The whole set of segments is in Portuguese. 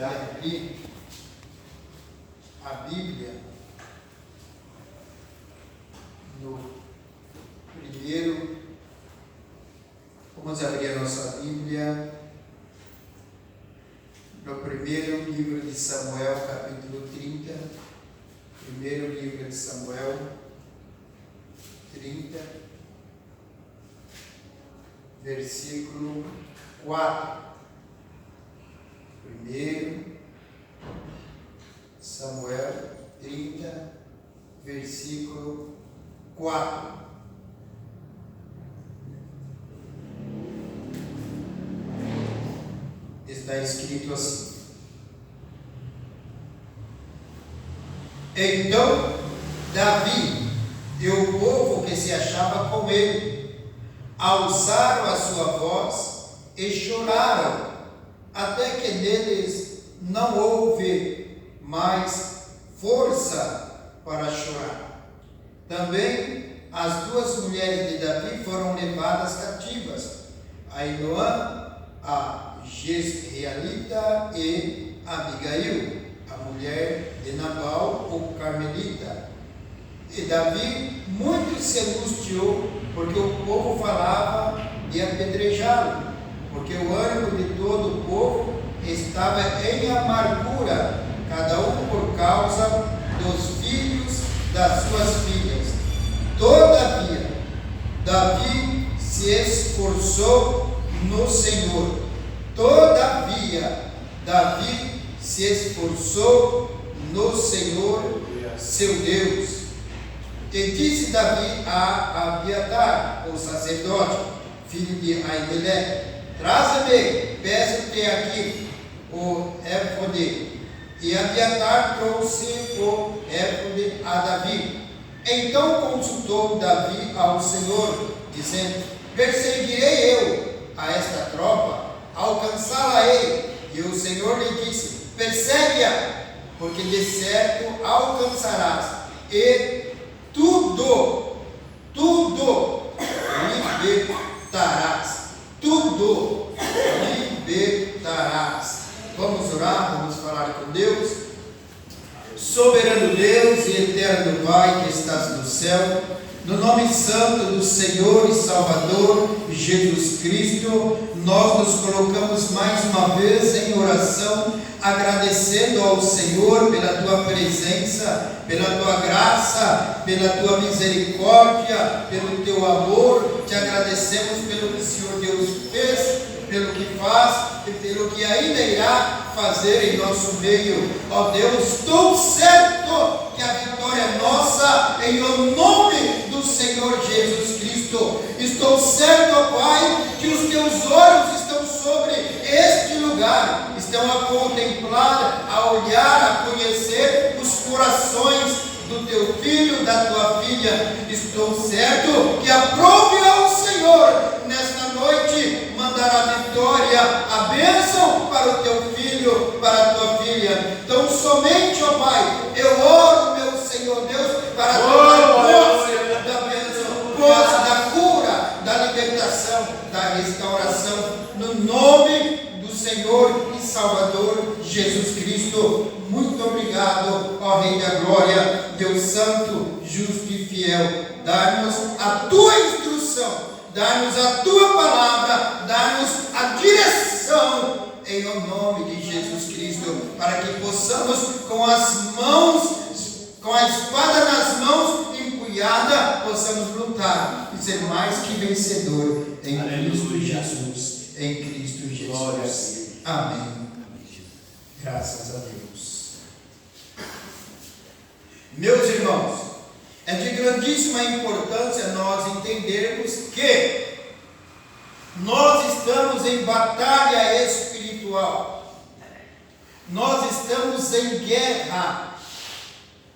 abrir a Bíblia no primeiro, vamos abrir a nossa Bíblia no primeiro livro de Samuel, capítulo 30, primeiro livro de Samuel, 30, versículo 4. Primeiro Samuel 30, versículo 4. Está escrito assim: Então Davi e o povo que se achava com ele alçaram a sua voz e choraram, até que neles não houve mais força para chorar. Também as duas mulheres de Davi foram levadas cativas, Ainoã, a Jezreelita, e Abigail, a mulher de Nabal, o carmelita. E Davi muito se angustiou, porque o povo falava de apedrejá-lo, porque o ânimo de todo o povo estava em amargura, cada um por causa dos filhos das suas filhas. Todavia, Davi se esforçou no Senhor. Todavia, Davi se esforçou no Senhor, seu Deus. E disse Davi a Abiatar, o sacerdote, filho de Aimeleque: Traze-me, peço-te aqui o éfode. E Abiatar trouxe o éfode a Davi. Então consultou Davi ao Senhor, dizendo: Perseguirei eu a esta tropa, alcançá-la-ei. E o Senhor lhe disse: Persegue-a, porque de certo alcançarás, e tudo libertarás. Tudo libertarás. Vamos orar, vamos falar com Deus. Soberano Deus e eterno Pai que estás no céu, no nome santo do Senhor e Salvador Jesus Cristo, nós nos colocamos mais uma vez em oração, agradecendo ao Senhor pela tua presença, pela tua graça, pela tua misericórdia, pelo teu amor. Te agradecemos pelo que o Senhor Deus fez, pelo que faz e pelo que ainda irá fazer em nosso meio. Ó Deus, estou certo que a vitória é nossa, em o nome do Senhor Jesus Cristo. Estou certo, ó Pai, que os teus olhos estão sobre este lugar, estão a contemplar, a olhar, a conhecer os corações do teu filho, da tua filha. Estou certo que aprove ao Senhor nesta noite mandar a vitória, a bênção para o teu filho, para a tua filha. Então somente, ó Pai, eu oro, meu Senhor Deus, para tomar posse da bênção, posse da cura, da libertação, da restauração, no nome do Senhor e Salvador Jesus Cristo. Muito obrigado, ó Rei da Glória, Deus Santo, justo e fiel. Dá-nos a tua instrução, dá-nos a tua palavra, dá-nos a direção, em o nome de Jesus Cristo, para que possamos com as mãos, com a espada nas mãos empunhada, possamos lutar e ser mais que vencedor em Cristo Jesus. Em Cristo Jesus. Amém. Graças a Deus. Meus irmãos, é de grandíssima importância nós entendermos que nós estamos em batalha espiritual, nós estamos em guerra,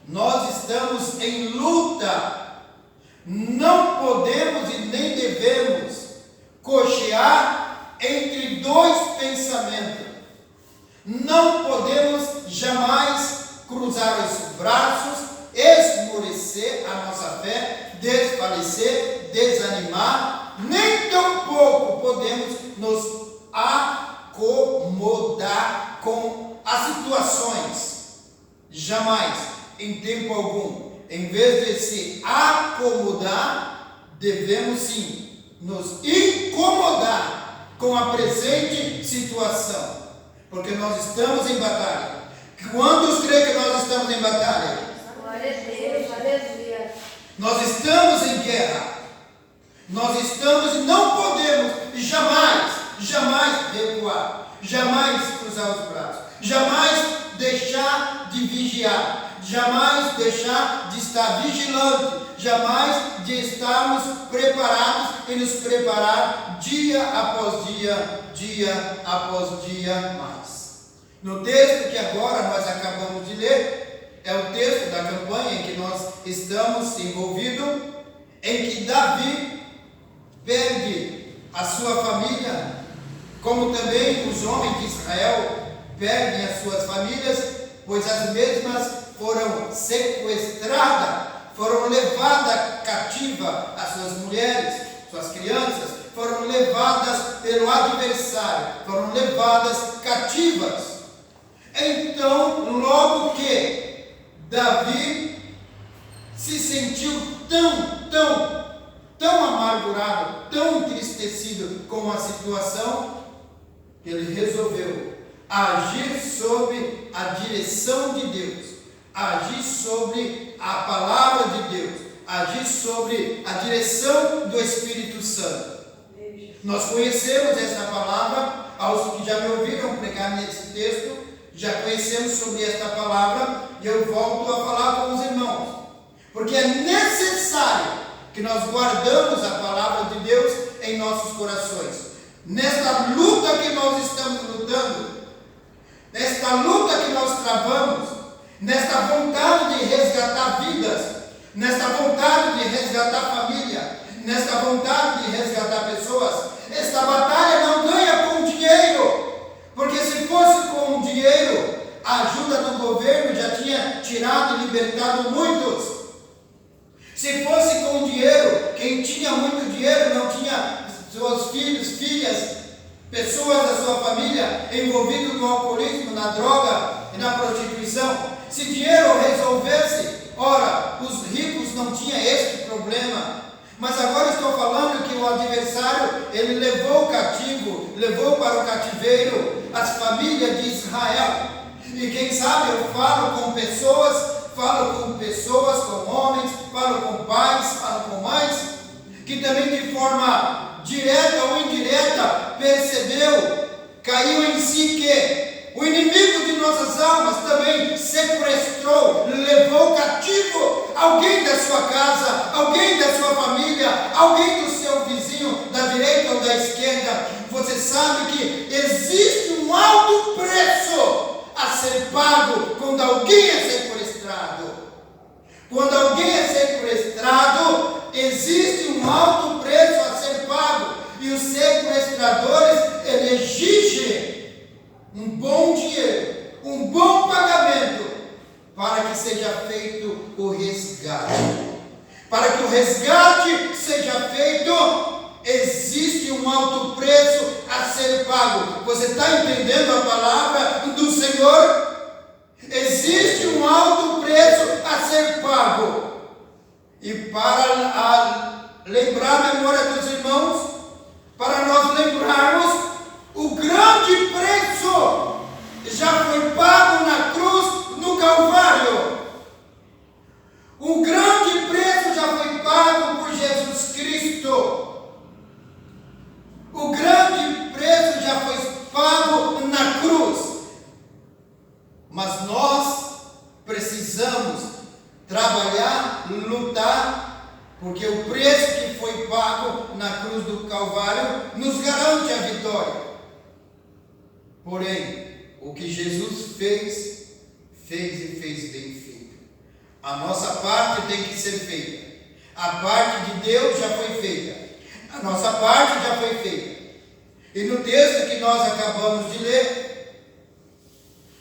nós estamos em luta. Não podemos e nem devemos cochear entre dois pensamentos. Não podemos jamais cruzar os braços, esmorecer a nossa fé, desfalecer, desanimar, nem tampouco podemos nos acomodar com as situações. Jamais, em tempo algum, em vez de se acomodar, devemos sim nos incomodar com a presente situação, porque nós estamos em batalha. Quantos creem que nós estamos em batalha? Glória a Deus, aleluia. Nós estamos em guerra. Nós estamos e não podemos jamais recuar, jamais cruzar os braços, jamais deixar de vigiar, jamais deixar de estar vigilante, jamais de estarmos preparados e nos preparar dia após dia após dia mais. No texto que agora nós acabamos de ler, é o texto da campanha em que nós estamos envolvidos, em que Davi perde a sua família, como também os homens de Israel perdem as suas famílias, pois as mesmas foram sequestradas, foram levadas cativa, as suas mulheres, suas crianças, foram levadas pelo adversário, foram levadas cativas. Então, logo que Davi se sentiu tão amargurado, tão entristecido com a situação, ele resolveu agir sob a direção de Deus, agir sobre a palavra de Deus, agir sobre a direção do Espírito Santo. Nós conhecemos esta palavra, aos que já me ouviram pregar nesse texto, já conhecemos sobre esta palavra, e eu volto a falar com os irmãos, porque é necessário que nós guardamos a palavra de Deus em nossos corações. Nesta luta que nós estamos lutando, nesta luta que nós travamos, nesta vontade de resgatar vidas, nesta vontade de resgatar família, nesta vontade de resgatar pessoas, esta batalha não ganha com dinheiro, porque se fosse com dinheiro, a ajuda do governo já tinha tirado e libertado muitos. Se fosse com dinheiro, quem tinha muito dinheiro não tinha seus filhos, filhas, pessoas da sua família envolvidos no alcoolismo, na droga e na prostituição. Se dinheiro resolvesse, ora, os ricos não tinham este problema. Mas agora estou falando que o adversário, ele levou cativo, levou para o cativeiro as famílias de Israel. E quem sabe eu falo com pessoas, com homens, falo com pais, falo com mães, que também de forma direta ou indireta percebeu, caiu em si que o inimigo de nossas almas também sequestrou, levou cativo alguém da sua casa, alguém da sua família, alguém do seu vizinho, da direita ou da esquerda. Você sabe que existe um alto preço a ser pago quando alguém é sequestrado. Quando alguém é sequestrado, existe um alto preço a ser pago. E os sequestradores, eles exigem um bom dinheiro, um bom pagamento, para que seja feito o resgate. Para que o resgate seja feito, existe um alto preço a ser pago. Você está entendendo a palavra do Senhor? Existe um alto preço a ser pago. E para lembrar a memória dos irmãos, para nós lembrarmos, o grande preço já foi pago na cruz, no Calvário. O grande preço já foi pago por Jesus Cristo. O grande preço já foi pago na cruz. Mas nós precisamos trabalhar, lutar, porque o preço que foi pago na cruz do Calvário nos garante a vitória. Porém, o que Jesus fez e fez bem feito. A nossa parte tem que ser feita. A parte de Deus já foi feita. A nossa parte já foi feita. E no texto que nós acabamos de ler,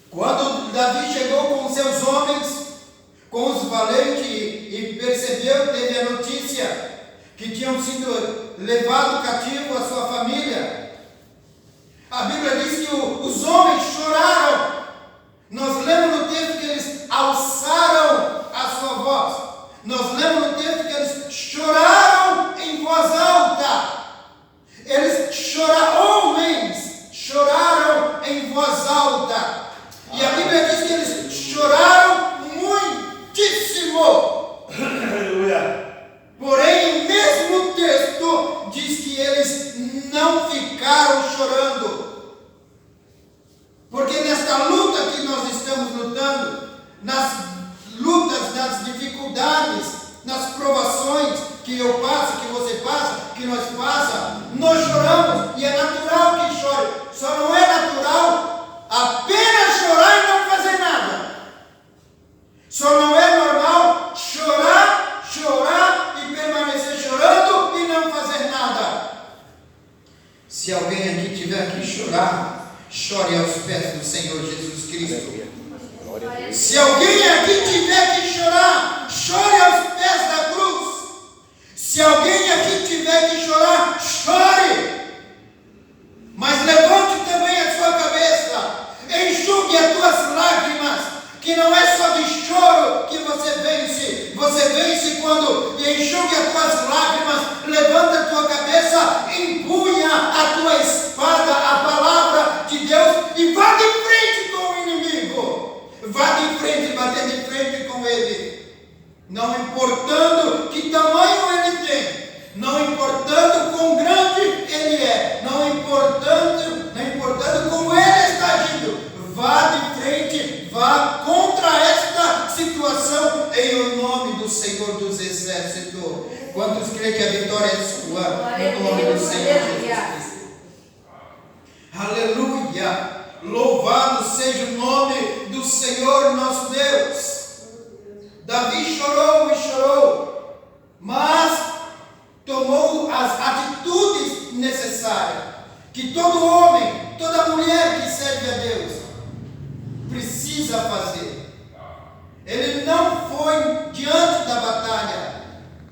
quando Davi chegou com seus homens, com os valentes, e percebeu, teve a notícia que tinham sido levados cativo a sua família, a Bíblia diz que os homens choraram Bíblia diz que eles choraram muitíssimo. Aleluia. Porém, o mesmo texto diz que eles não ficaram chorando. Porque nesta luta que nós estamos lutando, nas lutas, nas dificuldades, nas provações que eu passo, que você passa, que nós passa, nós choramos e é natural que chore. Só não é natural apenas chorar e não fazer nada. Só não é normal chorar e permanecer chorando e não fazer nada. Se alguém aqui tiver que chorar, chore aos pés do Senhor Jesus Cristo. Se alguém aqui tiver que chorar, chore aos pés da cruz. Se alguém aqui tiver que chorar, chore. Mas levante também a sua cabeça, enxugue as tuas lágrimas, que não é só de choro que você vence quando enxugue as tuas lágrimas, levanta a tua cabeça, empunha a tua espada, a palavra de Deus, e vá de frente com o inimigo, vá de frente, bater de frente com ele, não importando que tamanho ele tem, não importando quão grande ele é, não importando como ele está agindo, vá de frente, vá contra esta situação em nome do Senhor dos Exércitos. Quantos creem que a vitória é sua no nome do Senhor Jesus Cristo? Aleluia! Louvado seja o nome do Senhor nosso Deus. Davi chorou e chorou, mas tomou as atitudes necessárias que todo homem, toda mulher que serve a Deus precisa fazer. Ele não foi diante da batalha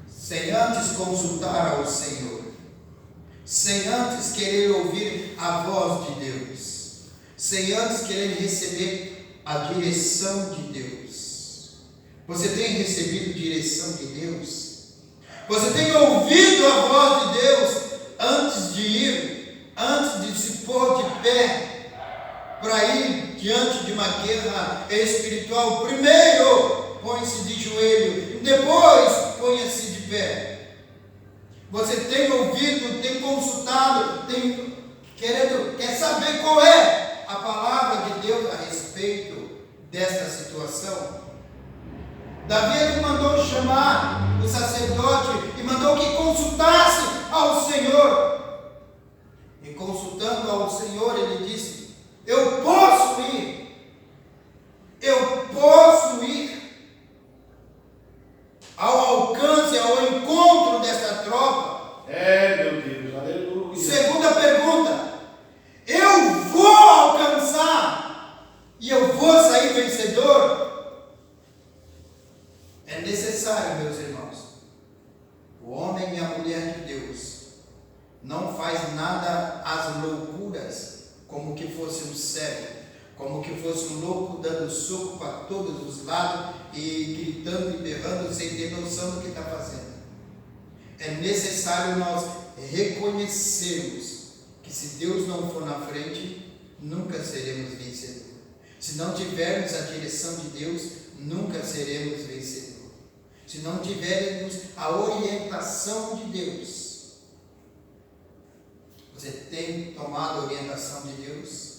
sem antes consultar ao Senhor, sem antes querer ouvir a voz de Deus, sem antes querer receber a direção de Deus. Você tem recebido direção de Deus? Você tem ouvido a voz de Deus antes de ir, antes de se pôr de pé para ir diante de uma guerra espiritual? Primeiro põe-se de joelho, depois ponha-se de pé. Você tem ouvido, tem consultado, quer saber qual é a palavra de Deus a respeito desta situação? Davi ele mandou chamar o sacerdote e mandou que consultasse ao Senhor. E consultando ao Senhor, ele disse: eu posso ir ao alcance, ao encontro desta tropa. Meu Deus, aleluia. Segunda pergunta: eu vou alcançar e eu vou sair vencedor? É necessário, meus irmãos, o homem e a mulher de Deus não faz nada às loucuras, como que fosse um cego, como que fosse um louco dando soco para todos os lados e gritando e berrando sem ter noção do que está fazendo. É necessário nós reconhecermos que se Deus não for na frente, nunca seremos vencedores. Se não tivermos a direção de Deus, nunca seremos vencedores. Se não tivermos a orientação de Deus. Você tem tomado a orientação de Deus?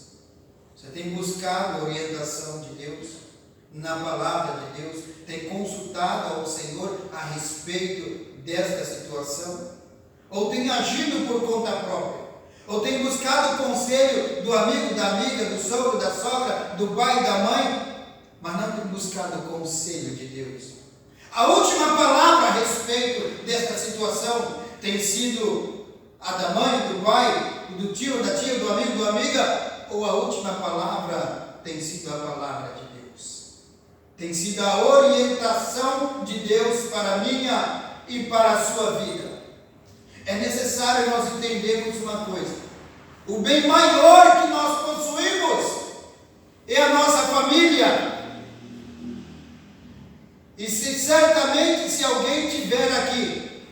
Você tem buscado a orientação de Deus na palavra de Deus? Tem consultado ao Senhor a respeito desta situação? Ou tem agido por conta própria? Ou tem buscado o conselho do amigo, da amiga, do sogro, da sogra, do pai e da mãe, mas não tem buscado o conselho de Deus? A última palavra a respeito desta situação tem sido a da mãe, do pai, do tio, da tia, do amigo, da amiga, ou a última palavra tem sido a palavra de Deus? Tem sido a orientação de Deus para a minha e para a sua vida. É necessário nós entendermos uma coisa: o bem maior que nós possuímos é a nossa família. E certamente se alguém tiver aqui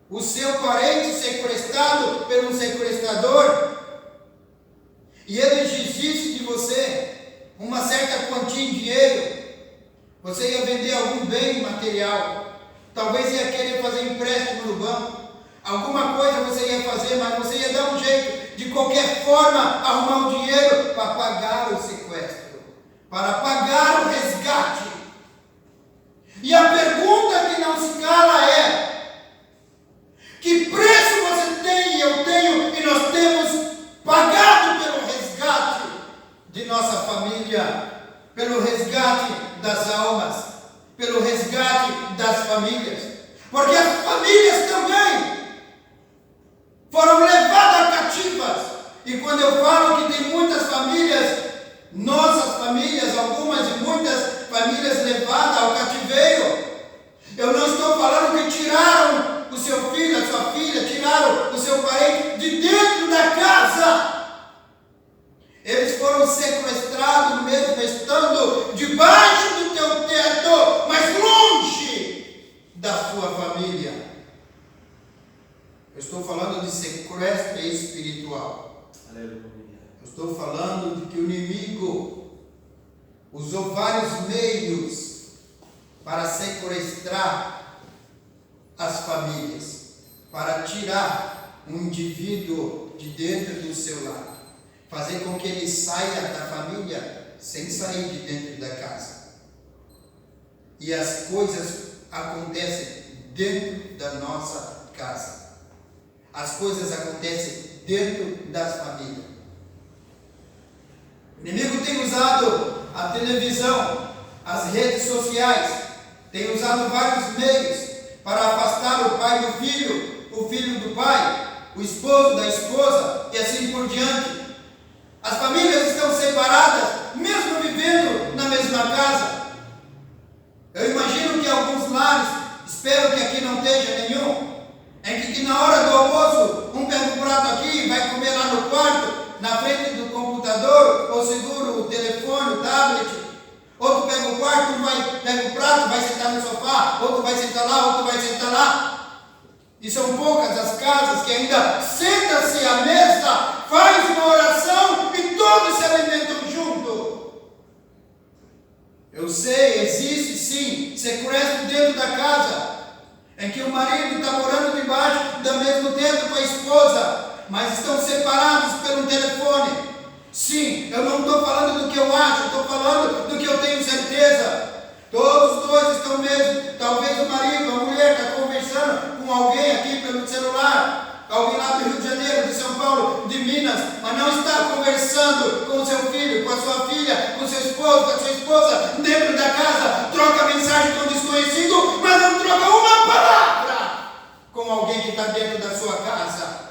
o seu parente sequestrado por um sequestrador, e ele exigisse de você uma certa quantia em dinheiro, você ia vender algum bem material, talvez ia querer fazer empréstimo no banco, alguma coisa você ia fazer, mas você ia dar um jeito, de qualquer forma, arrumar um dinheiro para pagar o sequestro, para pagar o resgate. E a pergunta que não se cala é: que preço você tem e eu tenho e nós temos pagado pelo resgate de nossa família, pelo resgate das almas, pelo resgate das famílias? Porque as famílias também foram levadas cativas. E quando eu falo que tem muitas famílias, nossas famílias, algumas e muitas famílias levadas ao cativeiro, eu não estou falando que tiraram o seu filho, a sua filha, tiraram o seu parente de dentro da casa. Eles foram sequestrados mesmo estando debaixo do teu teto, mas longe da sua família. Eu estou falando de sequestro espiritual. Aleluia. Eu estou falando de que o inimigo usou vários meios para sequestrar as famílias, para tirar um indivíduo de dentro do seu lar, fazer com que ele saia da família sem sair de dentro da casa. E as coisas acontecem dentro da nossa casa. As coisas acontecem dentro das famílias. O inimigo tem usado a televisão, as redes sociais, tem usado vários meios para afastar o pai do filho, o filho do pai, o esposo da esposa e assim por diante. As famílias estão separadas, mesmo vivendo na mesma casa. Eu imagino que alguns lares, espero que aqui não esteja nenhum, em que na hora do almoço, um pega um prato aqui e vai comer lá no quarto, na frente do computador, ou segura o telefone, o tablet. Outro pega o quarto, pega o prato, vai sentar no sofá, outro vai sentar lá, outro vai sentar lá. E são poucas as casas que ainda senta-se à mesa, faz uma oração e todos se alimentam junto. Eu sei, existe sim sequestro dentro da casa, em que o marido está morando debaixo do mesmo teto com a esposa, mas estão separados pelo telefone. Sim, eu não estou falando do que eu acho, estou falando do que eu tenho certeza. Todos os dois estão mesmo, talvez o marido, a mulher está conversando com alguém aqui pelo celular, alguém lá do Rio de Janeiro, de São Paulo, de Minas, mas não está conversando com o seu filho, com a sua filha, com o seu esposo, com a sua esposa, dentro da casa, troca mensagem com desconhecido, mas não troca uma palavra com alguém que está dentro da sua casa.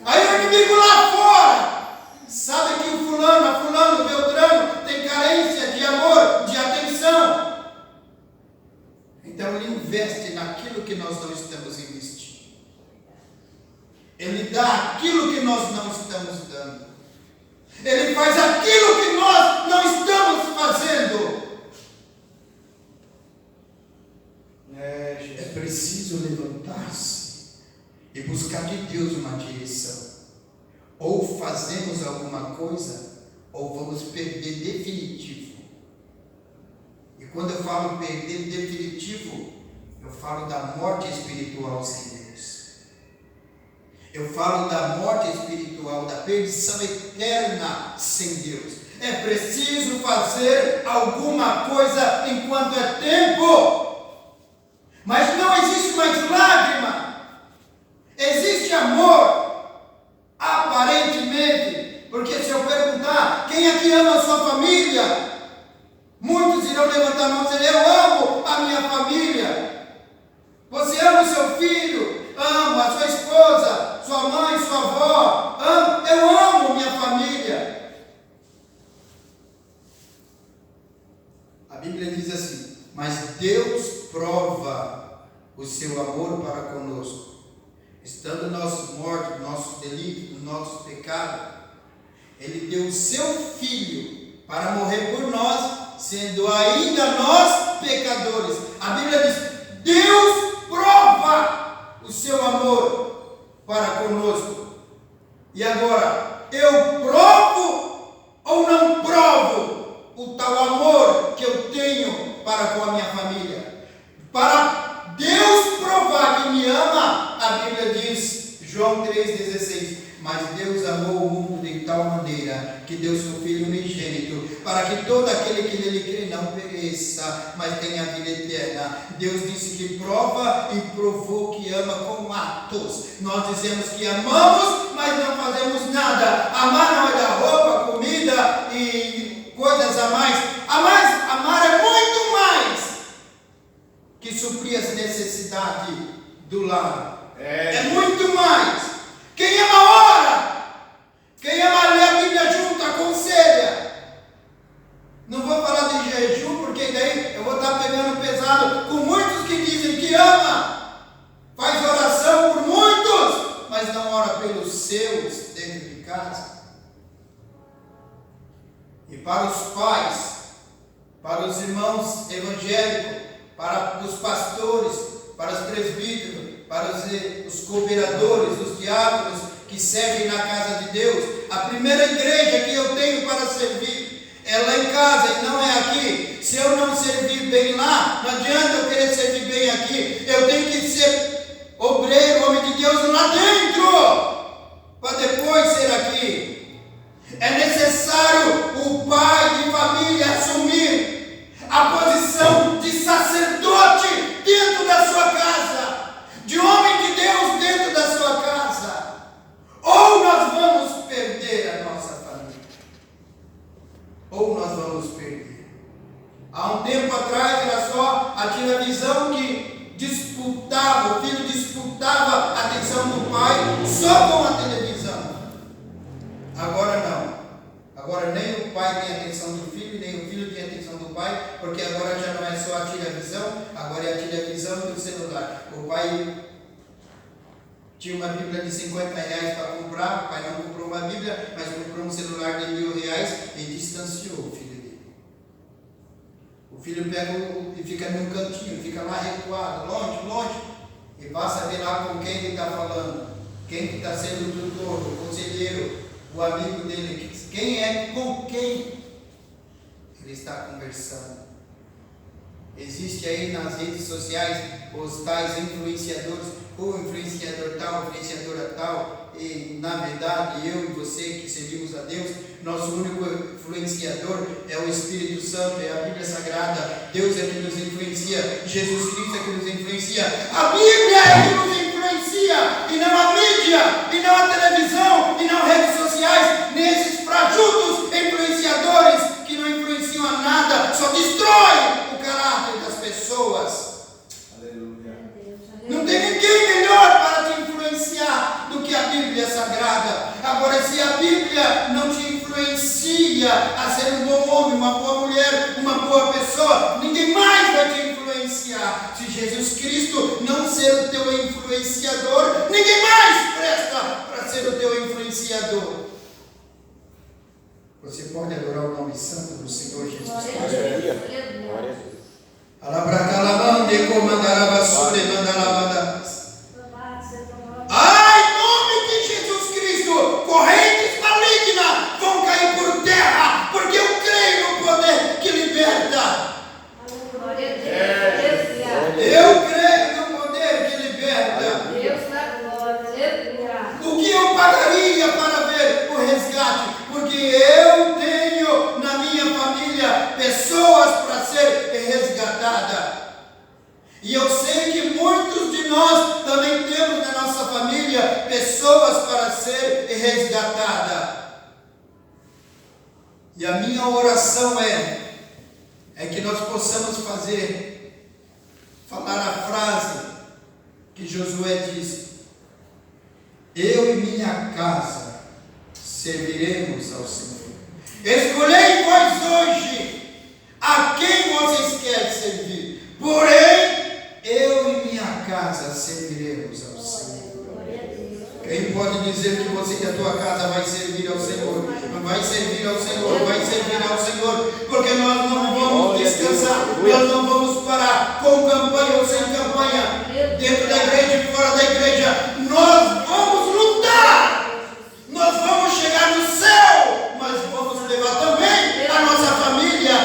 Aí o inimigo lá fora sabe que o fulano, a fulano, o Beltrano tem carência de amor, de atenção. Então ele investe naquilo que nós não estamos investindo. Ele dá aquilo que nós não estamos dando. Ele faz aquilo que nós não estamos fazendo. É preciso levantar-se e buscar de Deus uma direção. Ou fazemos alguma coisa, ou vamos perder definitivo. E quando eu falo perder definitivo, eu falo da morte espiritual sem Deus. Eu falo da morte espiritual, da perdição eterna sem Deus. É preciso fazer alguma coisa enquanto é tempo. Mas não existe mais lágrima. Existe amor. Aparentemente, porque se eu perguntar quem aqui ama a sua família, muitos irão levantar a mão e dizer: eu amo a minha família. Você ama o seu filho, amo a sua esposa, sua mãe, sua avó, eu amo minha família. A Bíblia diz assim: mas Deus prova o seu amor para conosco, estando nossos mortos, nossos delitos, nossos pecados, Ele deu o seu Filho para morrer por nós, sendo ainda nós pecadores. A Bíblia diz: Deus prova o seu amor para conosco. E agora, eu provo ou não provo? o tal amor que eu tenho para com a minha família. Para Deus provar que me ama, a Bíblia diz, João 3,16, mas Deus amou o mundo de tal maneira que deu seu Filho unigênito, para que todo aquele que nele crê não pereça, mas tenha a vida eterna. Deus disse que prova e provou que ama com atos. Nós dizemos que amamos, mas não fazemos nada. Amar não é dar roupa, comida e coisas a mais. Amar é muito mais que suprir as necessidades do lar. É muito mais. Quem ama ora. Quem ama ler a Bíblia junto, aconselha. Não vou falar de jejum, porque daí eu vou estar pegando pesado com muitos que dizem que ama. Faz oração por muitos, mas não ora pelos seus dentro de casa. E para os pais, para os irmãos evangélicos, para os pastores, para os presbíteros, para os cooperadores, os diáconos que servem na casa de Deus. A primeira igreja que eu tenho para servir é lá em casa e não é aqui. Se eu não servir bem lá, não adianta eu querer servir bem aqui. Eu tenho que ser obreiro, homem de Deus lá dentro, para depois ser aqui. É necessário o pai de família assumir a posição de sacerdote dentro da sua casa, de homem de Deus dentro da sua casa, ou nós vamos perder a nossa família, ou nós vamos perder. Há um tempo atrás era só a televisão que disputava, o filho disputava a atenção do pai só com a televisão. Agora não. Agora nem o pai tem a atenção do filho, nem o filho tem a atenção do pai, porque agora já não é só a televisão, agora é a televisão e o celular. O pai tinha uma Bíblia de 50 reais para comprar, o pai não comprou uma Bíblia, mas comprou um celular de R$1.000 e distanciou o filho dele. O filho pega e fica num cantinho, fica lá recuado, longe, e passa a ver lá com quem ele está falando, quem que está sendo o tutor, o conselheiro, o amigo dele, quem é, com quem ele está conversando. Existe aí nas redes sociais os tais influenciadores, o influenciador tal, influenciadora tal, e na verdade eu e você que servimos a Deus, nosso único influenciador é o Espírito Santo, é a Bíblia Sagrada. Deus é que nos influencia, Jesus Cristo é que nos influencia, a Bíblia é que nos influencia, e não a mídia, e não a televisão, e não redes sociais, nem esses frajutos influenciadores que não influenciam a nada, só destrói o caráter das pessoas. Não tem ninguém melhor para te influenciar do que a Bíblia Sagrada. Agora, se a Bíblia não te influencia a ser um bom homem, uma boa mulher, uma boa pessoa, ninguém mais vai te influenciar. Se Jesus Cristo não ser o teu influenciador, ninguém mais presta para ser o teu influenciador. Você pode adorar o nome santo do Senhor Jesus Cristo. Alabracalabande comandarabasure mandalabanda. Ai, em nome de Jesus Cristo, correntes malignas vão cair por terra, porque eu creio no poder que liberta. Eu creio no poder que liberta. O que eu pagaria para ver o resgate? Porque eu tenho na minha família pessoas para ser resgatadas. E eu sei que muitos de nós também temos na nossa família pessoas para ser resgatadas. E a minha oração é que nós possamos falar a frase que Josué disse: eu e minha casa serviremos ao Senhor. Escolhei vós hoje a quem vocês querem servir, porém eu e minha casa serviremos ao Senhor. Quem pode dizer que você e a tua casa vai servir ao Senhor? Vai servir ao Senhor, vai servir ao Senhor, porque nós não vamos descansar, nós não vamos parar com campanha ou sem campanha, dentro da igreja e fora da igreja. Nós vamos lutar, nós vamos chegar no céu, mas vamos levar também a nossa família.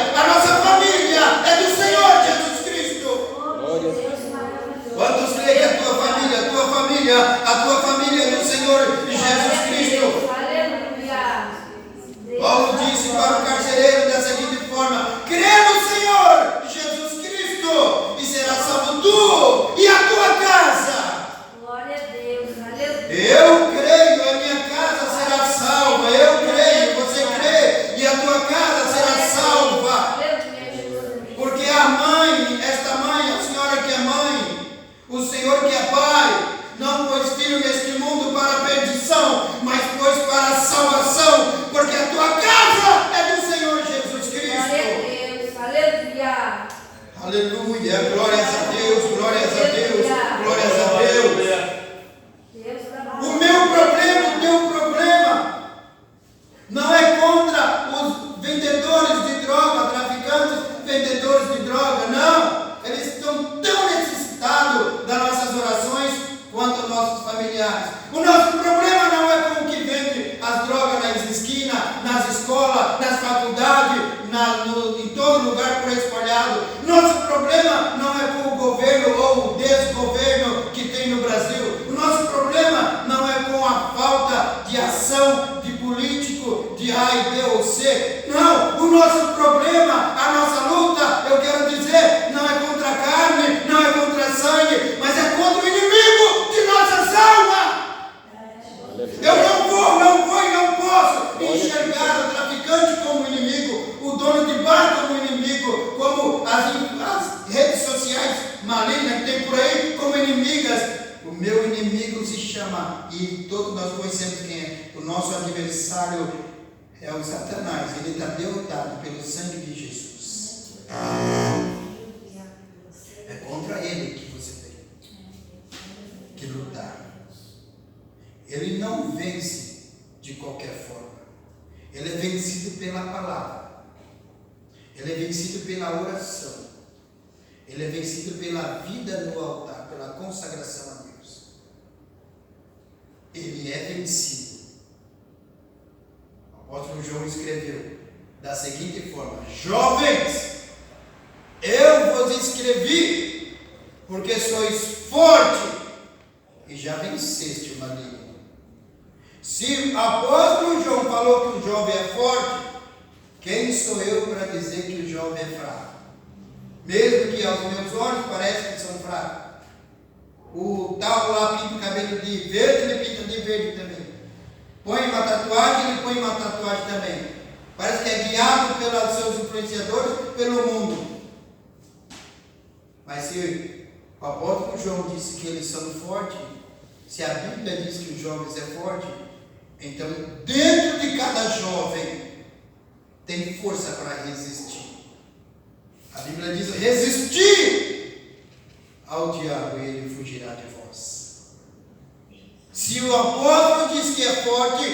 faculdade, em todo lugar por espalhado. Nosso problema não é com o governo ou o desgoverno que tem no Brasil. O nosso problema não é com a falta de ação de político de A e B ou C. Não, o nosso problema, a nossa luta, eu quero dizer, não é contra a carne, não é contra a sangue, mas é contra o inimigo de nossas almas. Eu não vou e não posso enxergar o traficante como inimigo, o dono de bar como inimigo, como as redes sociais malignas que tem por aí como inimigas. O meu inimigo se chama, e todos nós conhecemos quem é, o nosso adversário é o Satanás. Ele está derrotado pelo sangue de Jesus. É contra ele que você tem que lutar. Ele não vence de qualquer forma. Ele é vencido pela palavra. Ele é vencido pela oração. Ele é vencido pela vida no altar, pela consagração a Deus. Ele é vencido. O apóstolo João escreveu da seguinte forma: jovens, eu vos escrevi porque sois forte e já venceste o maligno. Se o apóstolo João falou que o jovem é forte, quem sou eu para dizer que o jovem é fraco? Mesmo que aos meus olhos pareça que são fracos. O tal lá pinta o cabelo de verde, ele pinta de verde também. Põe uma tatuagem, ele põe uma tatuagem também. Parece que é guiado pelos seus influenciadores, pelo mundo. Mas se o apóstolo João disse que eles são fortes, se a Bíblia diz que os jovens é forte, então dentro de cada jovem tem força para resistir. A Bíblia diz: resistir ao diabo e ele fugirá de vós. Se o apóstolo diz que é forte,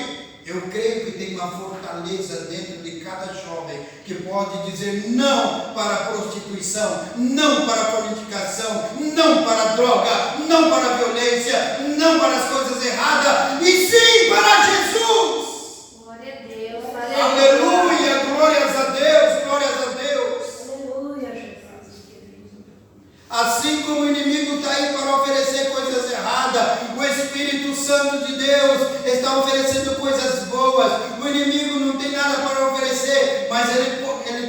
eu creio que tem uma fortaleza dentro de cada jovem que pode dizer não para a prostituição, não para a fornicação, não para a droga, não para a violência, não para as coisas erradas, e sim para Jesus. Glória a Deus. Aleluia, glórias a Deus, glórias a Deus. Aleluia, Jesus. Assim como o inimigo está aí para oferecer coisas erradas, o Espírito Santo de Deus está oferecendo coisas boas. O inimigo não tem nada para oferecer, mas ele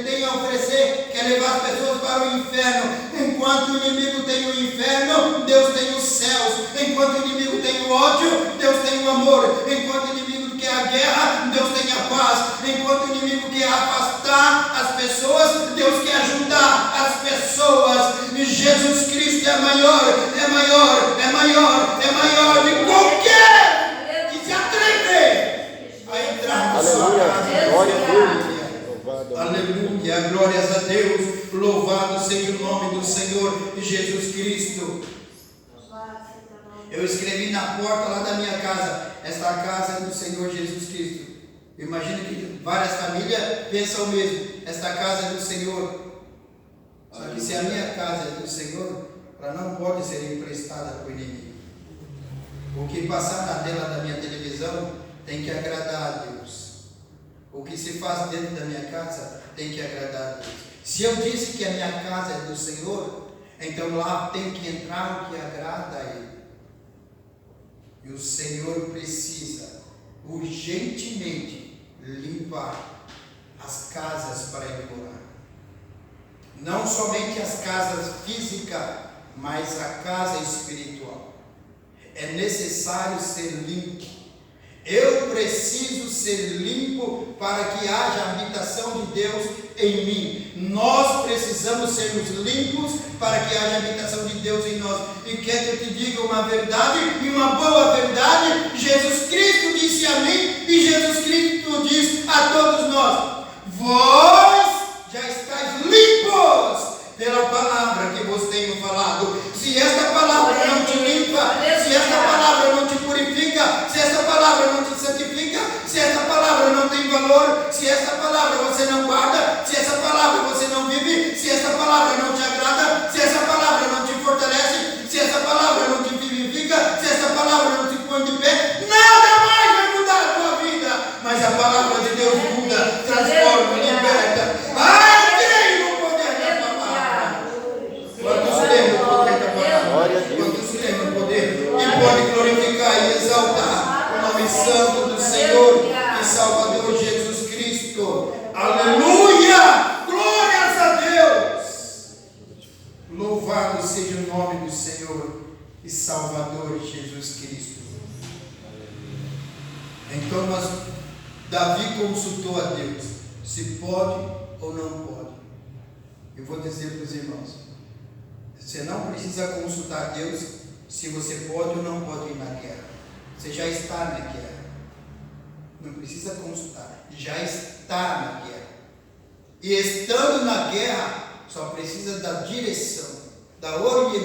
tem a oferecer, quer levar as pessoas para o inferno. Enquanto o inimigo tem o inferno, Deus tem os céus. Enquanto o inimigo tem o ódio, Deus tem o amor. Enquanto o inimigo quer a guerra, Deus tem a paz. Enquanto o inimigo quer afastar as pessoas, Deus quer ajudar as pessoas. E Jesus Cristo é maior de qualquer que se atreve a entrar na sua casa. Glória a Deus. Aleluia, glórias a Deus. Louvado seja o nome do Senhor Jesus Cristo. Eu escrevi na porta lá da minha casa: esta casa é do Senhor Jesus Cristo. Imagino que várias famílias pensam o mesmo: esta casa é do Senhor. Só que se a minha casa é do Senhor, ela não pode ser emprestada para o inimigo. O que passar na tela da minha televisão tem que agradar a Deus. O que se faz dentro da minha casa tem que agradar a Deus. Se eu disse que a minha casa é do Senhor, então lá tem que entrar o que agrada a Ele. E o Senhor precisa urgentemente limpar as casas para Ele morar. Não somente as casas físicas, mas a casa espiritual. É necessário ser limpo. Eu preciso ser limpo para que haja habitação de Deus em mim. Nós precisamos sermos limpos para que haja habitação de Deus em nós. E quer que eu te diga uma verdade, e uma boa verdade? Jesus Cristo disse a mim, e Jesus Cristo diz a todos nós: vós já estáis limpos pela palavra que vos tenho falado. Se esta palavra não te limpa, se esta palavra não te purifica, se esta palavra não te santifica, se esta palavra não tem valor, se esta palavra você não guarda, se essa palavra você não vive, se esta palavra não te agrada, se essa palavra não te fortalece, se essa palavra não te vivifica, se essa palavra não te põe de pé, nada mais vai mudar a tua vida. Mas a palavra de Deus muda, transforma, e Salvador Jesus Cristo. Então Davi consultou a Deus, se pode ou não pode. Eu vou dizer para os irmãos, você não precisa consultar a Deus se você pode ou não pode ir na guerra. Você já está na guerra. Não precisa consultar, já está na guerra. E estando na guerra, só precisa da direção, da orientação.